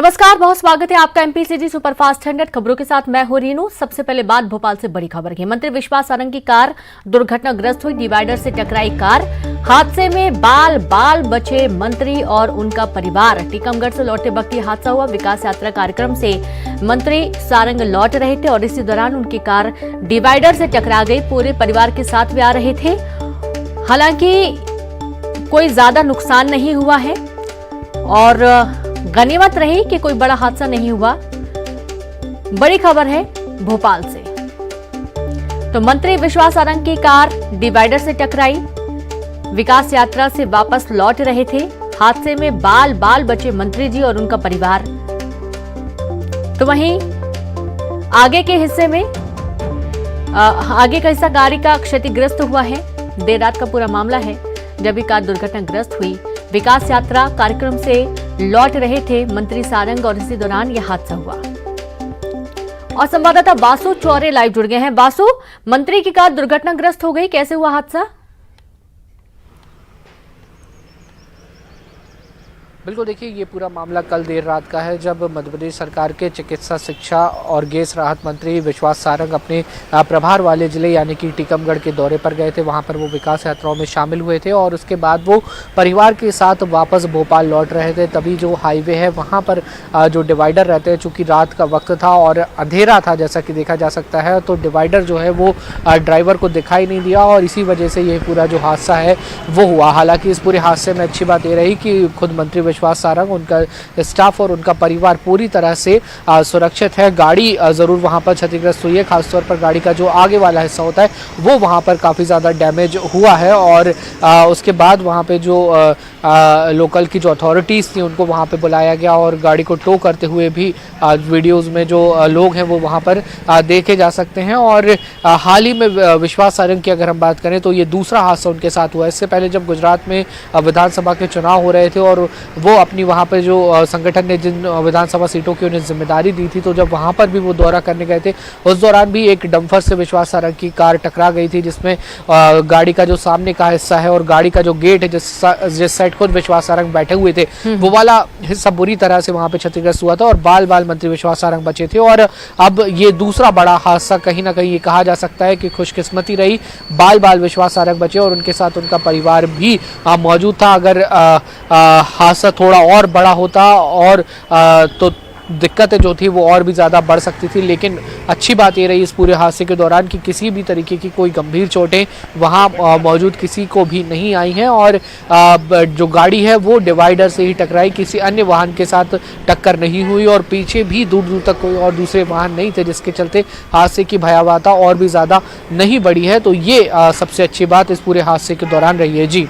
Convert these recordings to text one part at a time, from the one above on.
नमस्कार, बहुत स्वागत है आपका एमपीसीजी सुपरफास्ट 100 खबरों के साथ मैं हूं रीनू। सबसे पहले बात भोपाल से बड़ी खबर की। मंत्री विश्वास सारंग की कार दुर्घटनाग्रस्त हुई, डिवाइडर से टकराई कार। हादसे में बाल बाल बचे मंत्री और उनका परिवार। टीकमगढ़ से लौटते वक्त ये हादसा हुआ। विकास यात्रा कार्यक्रम से मंत्री सारंग लौट रहे थे और इसी दौरान उनकी कार डिवाइडर से टकरा गई। पूरे परिवार के साथ वे आ रहे थे। हालांकि कोई ज्यादा नुकसान नहीं हुआ है और गनीमत रही कि कोई बड़ा हादसा नहीं हुआ। बड़ी खबर है भोपाल से। तो मंत्री विश्वास सारंग की कार डिवाइडर से टकराई। विकास यात्रा से वापस लौट रहे थे। हादसे में बाल बाल बचे मंत्री जी और उनका परिवार। तो वहीं आगे के हिस्से में आगे का हिस्सा गाड़ी का क्षतिग्रस्त हुआ है। देर रात का पूरा मामला है जब ये कार दुर्घटनाग्रस्त हुई। विकास यात्रा कार्यक्रम से लौट रहे थे मंत्री सारंग और इसी दौरान यह हादसा हुआ। और संवाददाता बासु चौरे लाइव जुड़ गए हैं। बासु, मंत्री की कार दुर्घटनाग्रस्त हो गई, कैसे हुआ हादसा? बिल्कुल, देखिए ये पूरा मामला कल देर रात का है जब मध्य प्रदेश सरकार के चिकित्सा, शिक्षा और गैस राहत मंत्री विश्वास सारंग अपने प्रभार वाले जिले यानी कि टीकमगढ़ के दौरे पर गए थे। वहां पर वो विकास यात्राओं में शामिल हुए थे और उसके बाद वो परिवार के साथ वापस भोपाल लौट रहे थे। तभी जो हाईवे है वहाँ पर जो डिवाइडर रहते हैं, चूँकि रात का वक्त था और अंधेरा था जैसा कि देखा जा सकता है, तो डिवाइडर जो है वो ड्राइवर को दिखाई नहीं दिया और इसी वजह से ये पूरा जो हादसा है वो हुआ। हालांकि इस पूरे हादसे में अच्छी बात ये रही कि खुद मंत्री विश्वास सारंग, उनका स्टाफ और उनका परिवार पूरी तरह से सुरक्षित है। गाड़ी जरूर वहां पर क्षतिग्रस्त हुई है, खासतौर पर गाड़ी का जो आगे वाला हिस्सा होता है वो वहां पर काफ़ी ज़्यादा डैमेज हुआ है। और उसके बाद वहां पे जो लोकल की जो अथॉरिटीज़ थी उनको वहां पे बुलाया गया और गाड़ी को टो करते हुए भी वीडियोस में जो लोग हैं वो वहां पर देखे जा सकते हैं। और हाल ही में विश्वास सारंग की अगर हम बात करें तो ये दूसरा हादसा उनके साथ हुआ। इससे पहले जब गुजरात में विधानसभा के चुनाव हो रहे थे और वो अपनी वहाँ पर जो संगठन ने जिन विधानसभा सीटों की उन्हें जिम्मेदारी दी थी, तो जब वहाँ पर भी वो दौरा करने गए थे उस दौरान भी एक डंपर से विश्वास सारंग की कार टकरा गई थी, जिसमें गाड़ी का जो सामने का हिस्सा है और गाड़ी का जो गेट है जिस साइड खुद विश्वास सारंग बैठे हुए थे वो वाला हिस्सा बुरी तरह से वहाँ पे क्षतिग्रस्त हुआ था और बाल बाल मंत्री विश्वास सारंग बचे थे। और अब ये दूसरा बड़ा हादसा कहीं ना कहीं ये कहा जा सकता है कि खुशकिस्मती रही, बाल बाल विश्वास सारंग बचे और उनके साथ उनका परिवार भी मौजूद था। अगर हादसा थोड़ा और बड़ा होता और तो दिक्कतें जो थी वो और भी ज़्यादा बढ़ सकती थी। लेकिन अच्छी बात ये रही इस पूरे हादसे के दौरान कि किसी भी तरीके की कोई गंभीर चोटें वहाँ मौजूद किसी को भी नहीं आई हैं और जो गाड़ी है वो डिवाइडर से ही टकराई, किसी अन्य वाहन के साथ टक्कर नहीं हुई और पीछे भी दूर दूर तक कोई और दूसरे वाहन नहीं थे, जिसके चलते हादसे की भयावहता और भी ज़्यादा नहीं बढ़ी है। तो ये सबसे अच्छी बात इस पूरे हादसे के दौरान रही है। जी,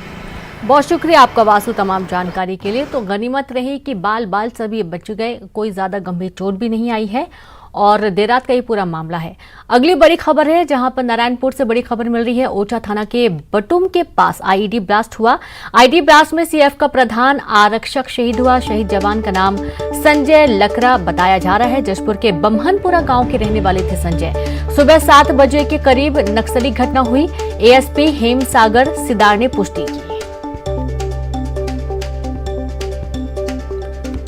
बहुत शुक्रिया आपका वासु तमाम जानकारी के लिए। तो गनीमत रही कि बाल बाल सभी बच गए, कोई ज्यादा गंभीर चोट भी नहीं आई है और देर रात का ये पूरा मामला है। अगली बड़ी खबर है जहां पर नारायणपुर से बड़ी खबर मिल रही है। ओछा थाना के बटुम के पास आईईडी ब्लास्ट हुआ। आईईडी ब्लास्ट में सीएफ का प्रधान आरक्षक शहीद हुआ। शहीद जवान का नाम संजय लकरा बताया जा रहा है। जशपुर के बम्हनपुरा गांव के रहने वाले थे संजय। सुबह 7 बजे के करीब नक्सली घटना हुई। एएसपी हेमसागर सिदार ने पुष्टि की।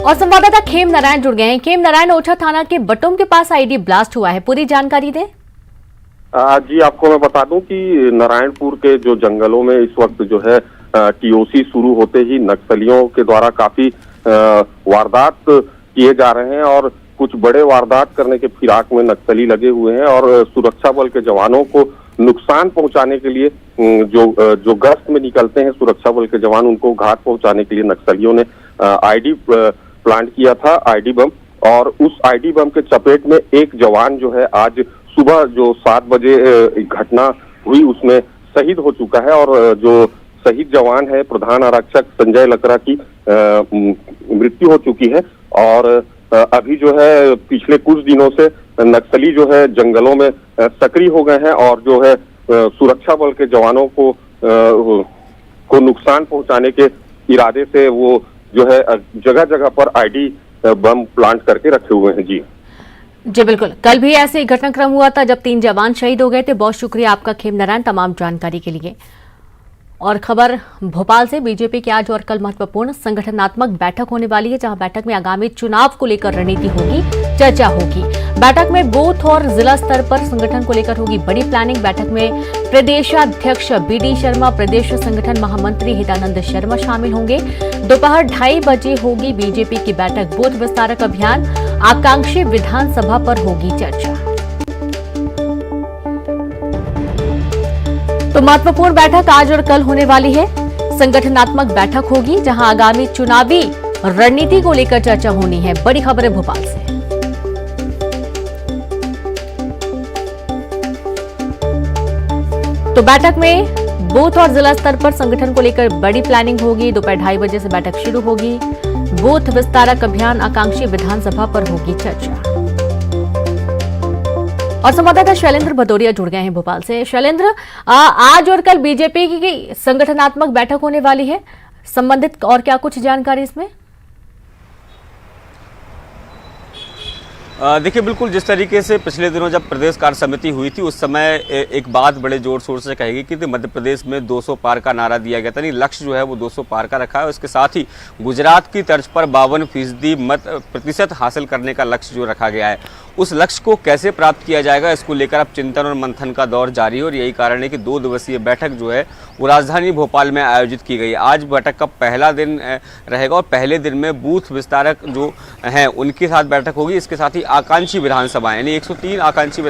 और संवाददाता खेम नारायण जुड़ गए हैं। खेम नारायण, ओछा थाना के बटुम के पास आईईडी ब्लास्ट हुआ है, पूरी जानकारी दें। जी, आपको मैं बता दूं कि नारायणपुर के जो जंगलों में इस वक्त जो है टीओसी शुरू होते ही नक्सलियों के द्वारा काफी वारदात किए जा रहे हैं और कुछ बड़े वारदात करने के फिराक में नक्सली लगे हुए हैं और सुरक्षा बल के जवानों को नुकसान पहुंचाने के लिए जो गश्त में निकलते हैं सुरक्षा बल के जवान, उनको घात पहुंचाने के लिए नक्सलियों ने आईडी प्लांट किया था, आईडी बम। और उस आईडी बम के चपेट में एक जवान जो है आज सुबह जो 7 बजे घटना हुई उसमें शहीद हो चुका है और जो शहीद जवान है प्रधान आरक्षक संजय लकरा की मृत्यु हो चुकी है। और अभी जो है पिछले कुछ दिनों से नक्सली जो है जंगलों में सक्रिय हो गए हैं और जो है सुरक्षा बल के जवानों को नुकसान पहुंचाने के इरादे से वो जो है जगह जगह पर आईडी बम प्लांट करके रखे हुए हैं। जी बिल्कुल, कल भी ऐसे घटनाक्रम हुआ था जब 3 जवान शहीद हो गए थे। बहुत शुक्रिया आपका खेम नारायण तमाम जानकारी के लिए। और खबर भोपाल से, बीजेपी की आज और कल महत्वपूर्ण संगठनात्मक बैठक होने वाली है, जहां बैठक में आगामी चुनाव को लेकर रणनीति होगी, चर्चा होगी। बैठक में बूथ और जिला स्तर पर संगठन को लेकर होगी बड़ी प्लानिंग। बैठक में प्रदेशाध्यक्ष बीडी शर्मा, प्रदेश संगठन महामंत्री हितानंद शर्मा शामिल होंगे। दोपहर 2:30 बजे होगी बीजेपी की बैठक। बूथ विस्तारक अभियान, आकांक्षी विधानसभा पर होगी चर्चा। तो महत्वपूर्ण बैठक आज और कल होने वाली है। संगठनात्मक बैठक होगी, जहां आगामी चुनावी रणनीति को लेकर चर्चा होनी है। बड़ी खबर है भोपाल से। तो बैठक में बूथ और जिला स्तर पर संगठन को लेकर बड़ी प्लानिंग होगी। दोपहर 2:30 बजे से बैठक शुरू होगी। बूथ विस्तारक अभियान, आकांक्षी विधानसभा पर होगी चर्चा। और संवाददाता शैलेंद्र भदौरिया जुड़ गए हैं भोपाल से। शैलेंद्र, आज और कल बीजेपी की संगठनात्मक बैठक होने वाली है, संबंधित और क्या कुछ जानकारी इसमें? देखिए, बिल्कुल जिस तरीके से पिछले दिनों जब प्रदेश कार्य समिति हुई थी, उस समय एक बात बड़े जोर शोर से कही गई कि मध्य प्रदेश में 200 पार का नारा दिया गया था। नहीं, लक्ष्य जो है वो 200 पार का रखा है। उसके साथ ही गुजरात की तर्ज पर 52% मत प्रतिशत हासिल करने का लक्ष्य जो रखा गया है, उस लक्ष्य को कैसे प्राप्त किया जाएगा, इसको लेकर अब चिंतन और मंथन का दौर जारी है। और यही कारण है कि 2 दिवसीय बैठक जो है वो राजधानी भोपाल में आयोजित की गई। आज बैठक का पहला दिन रहेगा और पहले दिन में बूथ विस्तारक जो हैं उनके साथ बैठक होगी। इसके साथ ही आकांक्षी विधानसभा, यानी 103 आकांक्षी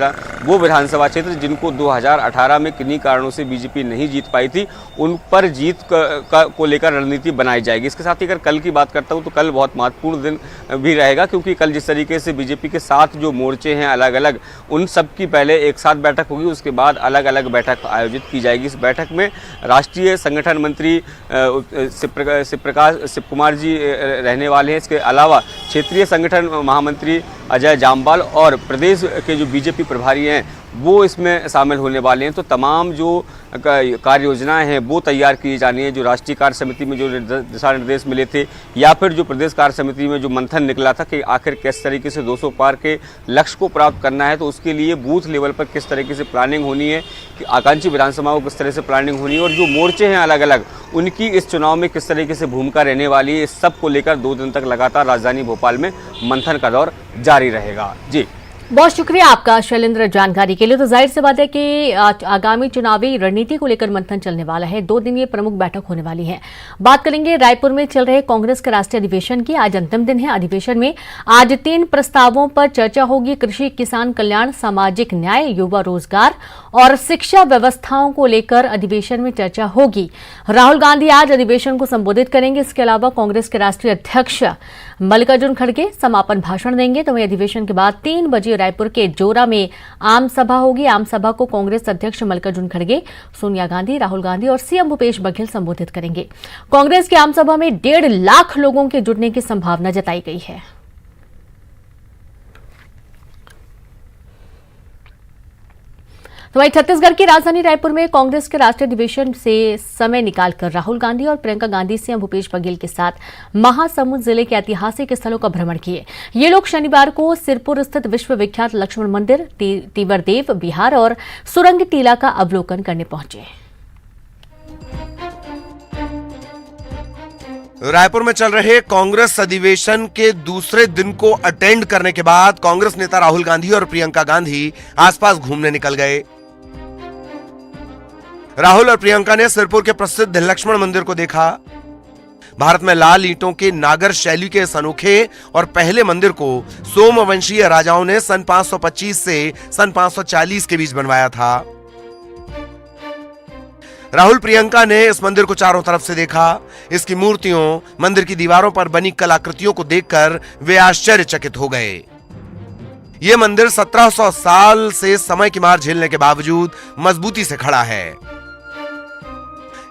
वो विधानसभा क्षेत्र जिनको 2018 में किन्हीं कारणों से बीजेपी नहीं जीत पाई थी, उन पर जीत को लेकर रणनीति बनाई जाएगी। इसके साथ ही अगर कल की बात करता हूँ तो कल बहुत महत्वपूर्ण दिन भी रहेगा, क्योंकि कल जिस तरीके से बीजेपी के 7 जो मोर्चे हैं अलग अलग, उन सब की पहले एक साथ बैठक होगी, उसके बाद अलग अलग बैठक आयोजित की जाएगी। इस बैठक में राष्ट्रीय संगठन मंत्री शिव कुमार जी रहने वाले हैं। इसके अलावा क्षेत्रीय संगठन महामंत्री अजय जामवाल और प्रदेश के जो बीजेपी प्रभारी हैं वो इसमें शामिल होने वाले हैं। तो तमाम जो कार्य योजनाएं हैं वो तैयार की जानी है। जो राष्ट्रीय कार्य समिति में जो दिशा निर्देश मिले थे, या फिर जो प्रदेश कार्य समिति में जो मंथन निकला था कि आखिर किस तरीके से 200 पार के लक्ष्य को प्राप्त करना है, तो उसके लिए बूथ लेवल पर किस तरीके से प्लानिंग होनी है, कि आकांक्षी विधानसभाओं को किस तरह से प्लानिंग होनी है, और जो मोर्चे हैं अलग अलग उनकी इस चुनाव में किस तरीके से भूमिका रहने वाली है, इस सब को लेकर 2 दिन तक लगातार राजधानी भोपाल में मंथन का दौर जारी रहेगा। जी, बहुत शुक्रिया आपका शैलेंद्र जानकारी के लिए। तो जाहिर सी बात है कि आगामी चुनावी रणनीति को लेकर मंथन चलने वाला है। 2 दिन ये प्रमुख बैठक होने वाली है। बात करेंगे रायपुर में चल रहे कांग्रेस के राष्ट्रीय अधिवेशन की। आज अंतिम दिन है। अधिवेशन में आज 3 प्रस्तावों पर चर्चा होगी। कृषि, किसान कल्याण, सामाजिक न्याय, युवा रोजगार और शिक्षा व्यवस्थाओं को लेकर अधिवेशन में चर्चा होगी। राहुल गांधी आज अधिवेशन को संबोधित करेंगे। इसके अलावा कांग्रेस के राष्ट्रीय अध्यक्ष मल्लिकार्जुन खड़गे समापन भाषण देंगे। तो वहीं अधिवेशन के बाद 3 बजे रायपुर के जोरा में आम सभा होगी। आम सभा को कांग्रेस अध्यक्ष मल्लिकार्जुन खड़गे, सोनिया गांधी, राहुल गांधी और सीएम भूपेश बघेल संबोधित करेंगे। कांग्रेस की आम सभा में 1.5 लाख लोगों के जुटने की संभावना जताई गई है। तो वहीं छत्तीसगढ़ की राजधानी रायपुर में कांग्रेस के राष्ट्रीय अधिवेशन से समय निकालकर राहुल गांधी और प्रियंका गांधी सीएम भूपेश बघेल के साथ महासमुंद जिले के ऐतिहासिक स्थलों का भ्रमण किए। ये लोग शनिवार को सिरपुर स्थित विश्वविख्यात लक्ष्मण मंदिर, तिवरदेव बिहार और सुरंग टीला का अवलोकन करने पहुंचे। रायपुर में चल रहे कांग्रेस अधिवेशन के दूसरे दिन को अटेंड करने के बाद कांग्रेस नेता राहुल गांधी और प्रियंका गांधी आसपास घूमने निकल गए। राहुल और प्रियंका ने सिरपुर के प्रसिद्ध लक्ष्मण मंदिर को देखा। भारत में लाल ईंटों के नागर शैली के इस अनोखे और पहले मंदिर को सोमवंशीय राजाओं ने सन 525 से सन 540 के बीच बनवाया था। राहुल प्रियंका ने इस मंदिर को चारों तरफ से देखा। इसकी मूर्तियों, मंदिर की दीवारों पर बनी कलाकृतियों को देखकर वे आश्चर्यचकित हो गए। यह मंदिर 1700 साल से समय की मार झेलने के बावजूद मजबूती से खड़ा है।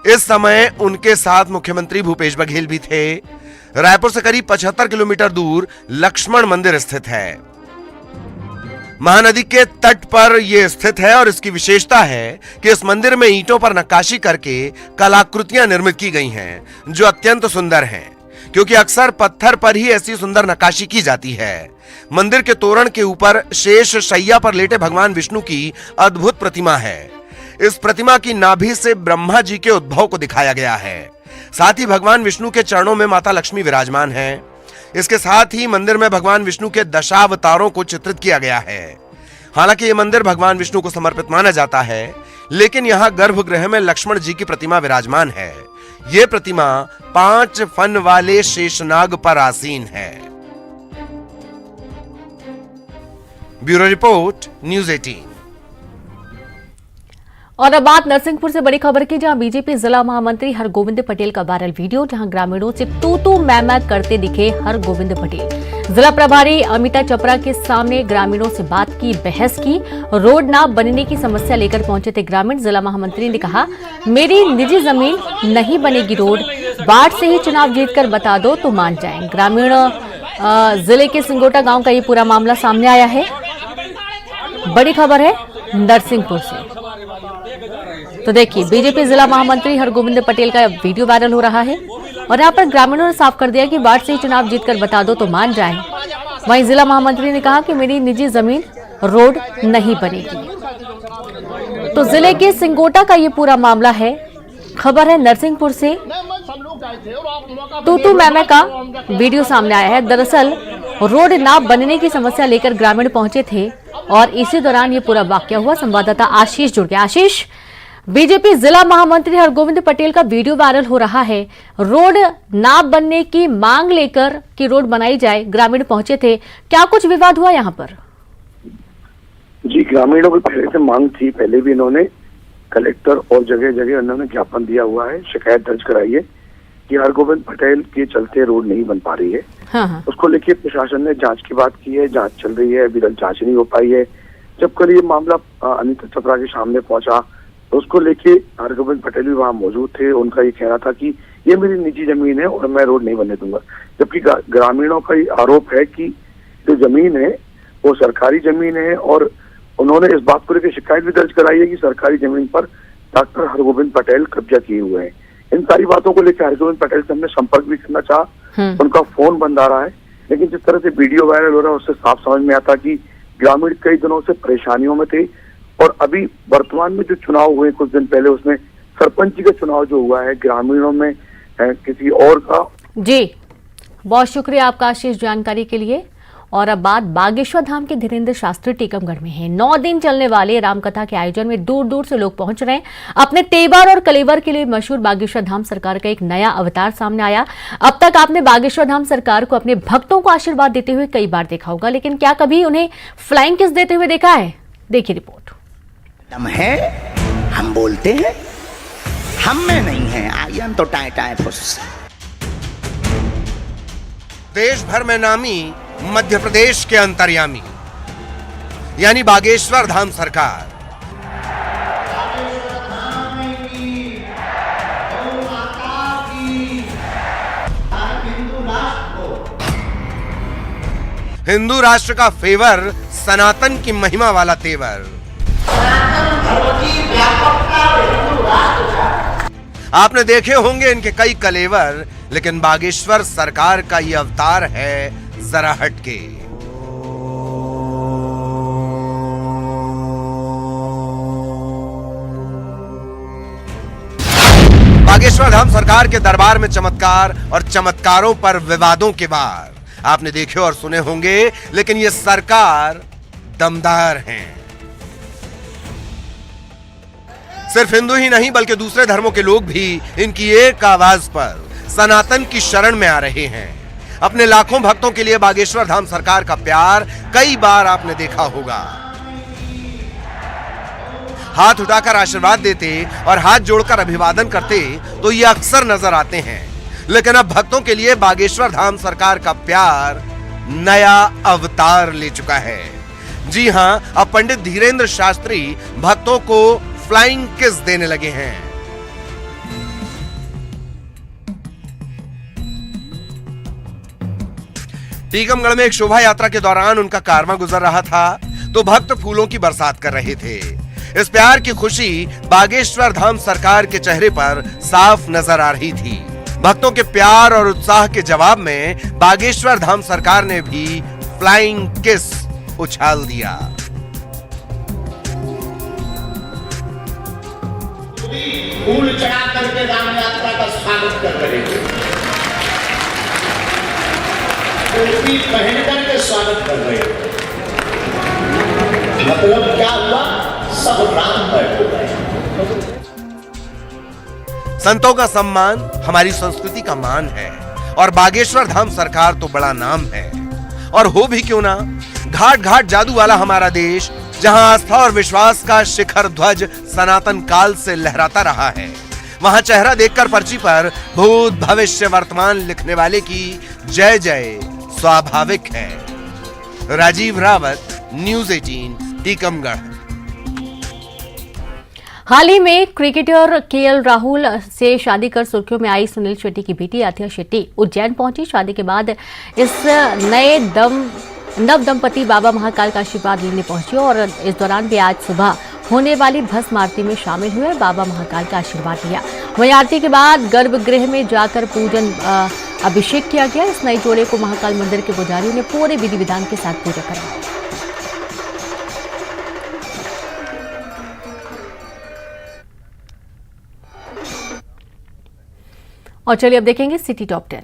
इस समय उनके साथ मुख्यमंत्री भूपेश बघेल भी थे। रायपुर से करीब 75 किलोमीटर दूर लक्ष्मण मंदिर स्थित है। महानदी के तट पर यह स्थित है और इसकी विशेषता है कि इस मंदिर में ईंटों पर नक्काशी करके कलाकृतियां निर्मित की गई हैं, जो अत्यंत सुंदर हैं, क्योंकि अक्सर पत्थर पर ही ऐसी सुंदर नक्काशी की जाती है। मंदिर के तोरण के ऊपर शेष शैया पर लेटे भगवान विष्णु की अद्भुत प्रतिमा है। इस प्रतिमा की नाभि से ब्रह्मा जी के उद्भव को दिखाया गया है। साथ ही भगवान विष्णु के चरणों में माता लक्ष्मी विराजमान है। इसके साथ ही मंदिर में भगवान विष्णु के दशावतारों को चित्रित किया गया है। हालांकि यह मंदिर भगवान विष्णु को समर्पित माना जाता है, लेकिन यहाँ गर्भगृह में लक्ष्मण जी की प्रतिमा विराजमान है। यह प्रतिमा 5 फन वाले शेषनाग पर आसीन है। Bureau report, news 18। और अब बात नरसिंहपुर से बड़ी खबर की, जहां बीजेपी जिला महामंत्री हरगोविंद पटेल का वायरल वीडियो, जहां ग्रामीणों से तू मैं करते दिखे हरगोविंद पटेल। जिला प्रभारी अमिता चपरा के सामने ग्रामीणों से बात की, बहस की। रोड ना बनने की समस्या लेकर पहुंचे थे ग्रामीण। जिला महामंत्री ने कहा, मेरी निजी जमीन नहीं बनेगी रोड, बाढ़ से ही चुनाव जीतकर बता दो तो मान जाए। ग्रामीण जिले के सिंगोटा गांव का ये पूरा मामला सामने आया है। बड़ी खबर है नरसिंहपुर से। तो देखिए, बीजेपी जिला महामंत्री हरगोविंद पटेल का वीडियो वायरल हो रहा है और यहाँ पर ग्रामीणों ने साफ कर दिया कि बाढ़ से ही चुनाव जीतकर बता दो तो मान जाएं। वहीं जिला महामंत्री ने कहा कि मेरी निजी जमीन रोड नहीं बनेगी। तो जिले के सिंगोटा का ये पूरा मामला है। खबर है नरसिंहपुर से। तू मैं का वीडियो सामने आया है। दरअसल रोड ना बनने की समस्या लेकर ग्रामीण पहुंचे थे और इसी दौरान ये पूरा वाकया हुआ। संवाददाता आशीष जुड़ गया। आशीष, बीजेपी जिला महामंत्री हरगोविंद पटेल का वीडियो वायरल हो रहा है। रोड ना बनने की मांग लेकर कि रोड बनाई जाए ग्रामीण पहुंचे थे, क्या कुछ विवाद हुआ यहाँ पर? जी, ग्रामीणों की पहले से मांग थी। पहले भी इन्होंने कलेक्टर और जगह जगह उन्होंने ज्ञापन दिया हुआ है, शिकायत दर्ज कराई है कि हरगोविंद पटेल के चलते रोड नहीं बन पा रही है। हाँ। उसको लेके प्रशासन ने जांच की बात की है, जांच चल रही है, अभी तक जांच नहीं हो पाई है। जब कल ये मामला अनिता चपरा के सामने पहुंचा तो उसको लेके हरगोविंद पटेल भी वहां मौजूद थे। उनका ये कहना था कि ये मेरी निजी जमीन है और मैं रोड नहीं बनने दूंगा, जबकि ग्रामीणों का ये आरोप है कि जो जमीन है वो सरकारी जमीन है और उन्होंने इस बात को लेकर शिकायत भी दर्ज कराई है कि सरकारी जमीन पर डॉक्टर हरगोविंद पटेल कब्जा किए हुए हैं। इन सारी बातों को लेकर हरगोविंद पटेल से हमने संपर्क भी करना चाहा, उनका फोन बंद आ रहा है। लेकिन जिस तरह से वीडियो वायरल हो रहा है उससे साफ समझ में आता कि ग्रामीण कई दिनों से परेशानियों में थे और अभी वर्तमान में जो चुनाव हुए कुछ दिन पहले, उसमें सरपंच का चुनाव जो हुआ है ग्रामीणों में किसी और का। जी, बहुत शुक्रिया आपका आशीष जानकारी के लिए। और अब बात बागेश्वर धाम के धीरेन्द्र शास्त्री टीकमगढ़ में है। 9 दिन चलने वाले रामकथा के आयोजन में दूर दूर से लोग पहुंच रहे हैं। अपने तेवर और कलेवर के लिए मशहूर बागेश्वर धाम सरकार का एक नया अवतार सामने आया। अब तक आपने बागेश्वर धाम सरकार को अपने भक्तों को आशीर्वाद देते हुए कई बार देखा होगा, लेकिन क्या कभी उन्हें फ्लाइंग किस देते हुए देखा है? देखिए रिपोर्ट। दम है, हम बोलते हैं, हम में नहीं है, आयन तो टाए टाए फुस। देश भर में नामी मध्य प्रदेश के अंतर्यामी यानी बागेश्वर धाम सरकार हिंदू राष्ट्र का फेवर, सनातन की महिमा वाला तेवर। आपने देखे होंगे इनके कई कलेवर, लेकिन बागेश्वर सरकार का ये अवतार है जरा हटके। बागेश्वर धाम सरकार के दरबार में चमत्कार और चमत्कारों पर विवादों के वार आपने देखे और सुने होंगे, लेकिन ये सरकार दमदार हैं। सिर्फ हिंदू ही नहीं बल्कि दूसरे धर्मों के लोग भी इनकी एक आवाज पर सनातन की शरण में आ रहे हैं। अपने लाखों भक्तों के लिए बागेश्वर धाम सरकार का प्यार कई बार आपने देखा होगा। हाथ उठाकर आशीर्वाद देते और हाथ जोड़कर अभिवादन करते तो ये अक्सर नजर आते हैं, लेकिन अब भक्तों के लिए बागेश्वर धाम सरकार का प्यार नया अवतार ले चुका है। जी हां, अब पंडित धीरेन्द्र शास्त्री भक्तों को फ्लाइंग किस देने लगे हैं। टीकमगढ़ में एक शोभा यात्रा के दौरान उनका कारवां गुजर रहा था तो भक्त फूलों की बरसात कर रहे थे। इस प्यार की खुशी बागेश्वर धाम सरकार के चेहरे पर साफ नजर आ रही थी। भक्तों के प्यार और उत्साह के जवाब में बागेश्वर धाम सरकार ने भी फ्लाइंग किस उछाल दिया। फूल चढ़ा करके राम यात्रा का स्वागत कर रहे थे, टोपी पहन करके स्वागत कर रहे थे। मतलब क्या हुआ, सब राममय हो गए। संतों का सम्मान हमारी संस्कृति का मान है और बागेश्वर धाम सरकार तो बड़ा नाम है। और हो भी क्यों ना, घाट घाट जादू वाला हमारा देश, जहां आस्था और विश्वास का शिखर ध्वज सनातन काल से लहराता रहा है, वहां चेहरा देखकर पर्ची पर भूत भविष्य वर्तमान लिखने वाले की जय जय स्वाभाविक है। राजीव रावत, न्यूज़ 18, टीकमगढ़। हाल ही में क्रिकेटर केएल राहुल से शादी कर सुर्खियों में आई सुनील शेट्टी की बेटी अथिया शेट्टी उज्जैन पहुंची। शादी के बाद इस नव दंपति बाबा महाकाल का आशीर्वाद लेने पहुंचे और इस दौरान भी आज सुबह होने वाली भस्म आरती में शामिल हुए, बाबा महाकाल का आशीर्वाद लिया। वहीं आरती के बाद गर्भगृह में जाकर पूजन अभिषेक किया गया। इस नए जोड़े को महाकाल मंदिर के पुजारियों ने पूरे विधि विधान के साथ पूजा करवाई। और चलिए अब देखेंगे सिटी टॉप 10।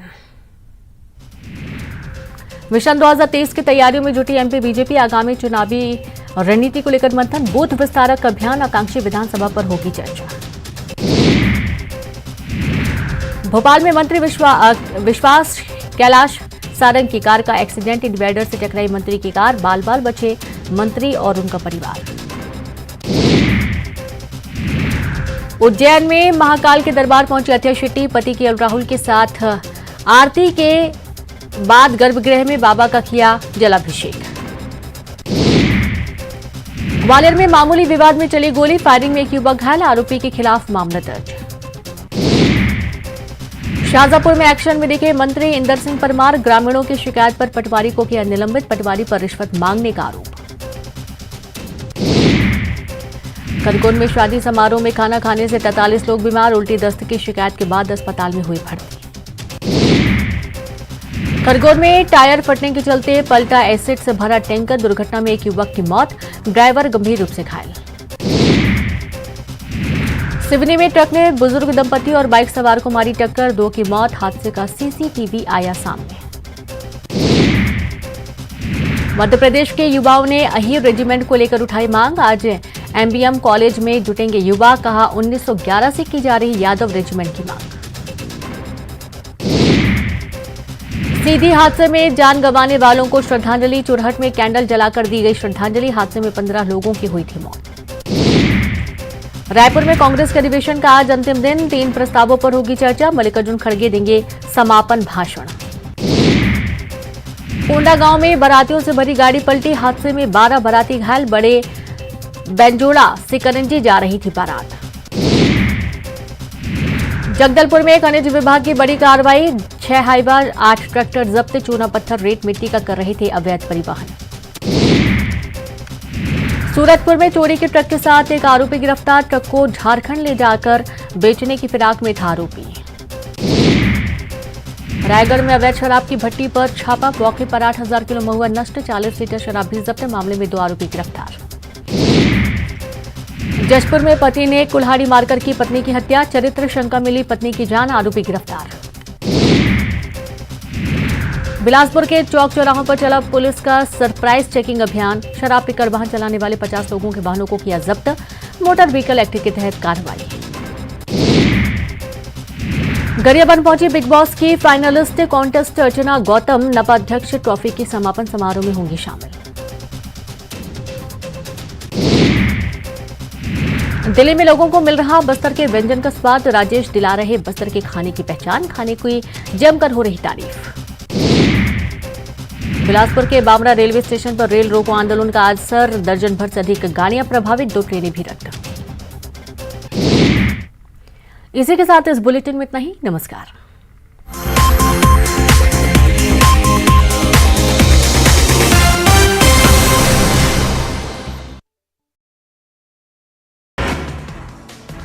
मिशन 2023 की तैयारियों में जुटी एमपी बीजेपी, आगामी चुनावी रणनीति को लेकर मंथन। बूथ विस्तारक अभियान, आकांक्षी विधानसभा पर होगी चर्चा। भोपाल में मंत्री विश्वास कैलाश सारंग की कार का एक्सीडेंट, डिवाइडर से टकराई मंत्री की कार, बाल बाल बचे मंत्री और उनका परिवार। उज्जैन में महाकाल के दरबार पहुंची अथिया शेट्टी, पति केएल राहुल के साथ आरती के बाद गर्भगृह में बाबा का किया जलाभिषेक। ग्वालियर में मामूली विवाद में चली गोली, फायरिंग में एक युवक घायल, आरोपी के खिलाफ मामला दर्ज। शाहजहांपुर में एक्शन में दिखे मंत्री इंदर सिंह परमार, ग्रामीणों की शिकायत पर पटवारी को किया निलंबित, पटवारी पर रिश्वत मांगने का आरोप। खरगोन में शादी समारोह में खाना खाने से 43 लोग बीमार, उल्टी दस्त की शिकायत के बाद अस्पताल में हुई भर्ती। खरगोन में टायर फटने के चलते पलटा एसिड से भरा टैंकर, दुर्घटना में एक युवक की मौत, ड्राइवर गंभीर रूप से घायल। सिवनी में ट्रक ने बुजुर्ग दंपति और बाइक सवार को मारी टक्कर, 2 की मौत, हादसे का सीसीटीवी आया सामने। मध्य प्रदेश के युवाओं ने अहीर रेजिमेंट को लेकर उठाई मांग, आज एमबीएम कॉलेज में जुटेंगे युवा, कहा 1911 से की जा रही यादव रेजिमेंट की मांग। सीधी हादसे में जान गंवाने वालों को श्रद्धांजलि, चुरहट में कैंडल जलाकर दी गई श्रद्धांजलि, हादसे में 15 लोगों की हुई थी मौत। रायपुर में कांग्रेस के अधिवेशन का आज अंतिम दिन, 3 प्रस्तावों पर होगी चर्चा, मल्लिकार्जुन खड़गे देंगे समापन भाषण। कोंडा गांव में बारातियों से भरी गाड़ी पलटी, हादसे में 12 बाराती घायल, बड़े बेंजोड़ा से करंजी जा रही थी बारात। जगदलपुर में खनिज विभाग की बड़ी कार्रवाई, 6 हाइवा 8 ट्रैक्टर जब्त, चूना पत्थर रेत मिट्टी का कर रहे थे अवैध परिवहन। सूरतपुर में चोरी के ट्रक के साथ एक आरोपी गिरफ्तार, ट्रक को झारखंड ले जाकर बेचने की फिराक में था आरोपी। रायगढ़ में अवैध शराब की भट्टी पर छापा, मौके पर 8000 किलो महुआ नष्ट, 40 लीटर शराब भी जब्त, मामले में 2 आरोपी गिरफ्तार। जशपुर में पति ने कुल्हाड़ी मारकर की पत्नी की हत्या, चरित्र शंका मिली पत्नी की जान, आरोपी गिरफ्तार। बिलासपुर के चौक चौराहों पर चला पुलिस का सरप्राइज चेकिंग अभियान, शराब पीकर वाहन चलाने वाले 50 लोगों के वाहनों को किया जब्त, मोटर व्हीकल एक्ट के तहत कार्रवाई। गरियाबंद पहुंची बिग बॉस की फाइनलिस्ट कॉन्टेस्ट अर्चना गौतम, नपा अध्यक्ष ट्रॉफी की समापन समारोह में होंगी शामिल। दिल्ली में लोगों को मिल रहा बस्तर के व्यंजन का स्वाद, राजेश दिला रहे बस्तर के खाने की पहचान, खाने की जमकर हो रही तारीफ। बिलासपुर के बामरा रेलवे स्टेशन पर रेल रोको आंदोलन का असर, दर्जन भर से अधिक गाड़ियां प्रभावित, 2 ट्रेनें भी रद्द। इसी के साथ इस बुलेटिन में इतना ही। नमस्कार।